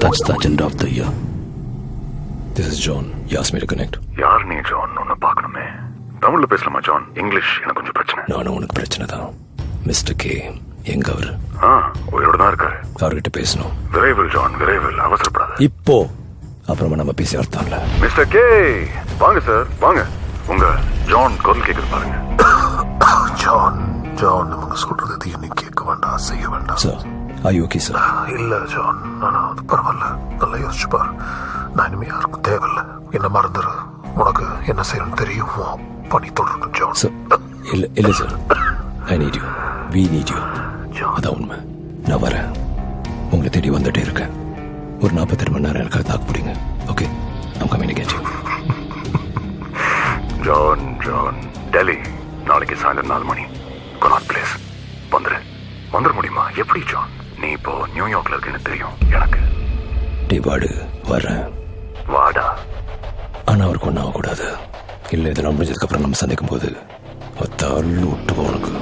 That's the agenda of the year. This is John. You asked me to connect. யார் நீ John? உன்னை பார்க்கணுமே. தமிழ்ல பேசலாமா ஜான்? இங்கிலீஷ் எனக்கு கொஞ்சம் பிரச்சனை. நானும் உனக்கு பிரச்சனை தான். மிஸ்டர் கே எங்க அவரு? உயிரோட தான் இருக்காரு. அவர்கிட்ட பேசணும். விரைவில் ஜான், விரைவில். அவசரப்படாத. இப்போ அப்புறமா நம்ம பேசி அர்த்தம் இல்ல. மிஸ்டர் கே வாங்க சார், வாங்க. உங்க ஜான் குரல் கேட்குது பாருங்க. ஜான் ஜான் அவங்க சொல்றது எதையும் நீ கேட்க வேண்டாம், செய்ய வேண்டாம். Sir are you okay sir? இல்ல ஜான், அது பரவாயில்ல. நல்லா யோசிச்சு பாரு. நான் இனிமே யாருக்கும் தேவையில்ல. என்ன மறந்துரு. உனக்கு என்ன செய்யணும்னு தெரியும். பணி தொடரும் ஜான். சார் இல்ல sir. I need you. We need you. அதான் உண்மை. நான் வரேன். உங்களை தேடி வந்துட்டே இருக்கேன். ஒரு 48 மணி நேரம் எனக்காக தாக்கு பிடிங்க. Okay, I'm coming to get you. John John Delhi நாளைக்கு சாயந்தரம் 4 மணி கொனாட் பிளேஸ். வந்துட முடியுமா? எப்படி ஜான்? நீ இப்போ நியூயார்க்ல இருக்குன்னு தெரியும் எனக்கு. வாடு வர்றேன். வாடா. ஆனா அவருக்கு ஒன்றும் ஆகக்கூடாது. இல்லை இதெல்லாம் முடிஞ்சதுக்கு அப்புறம் நம்ம சந்திக்கும் போது தள்ளு விட்டு உனக்கு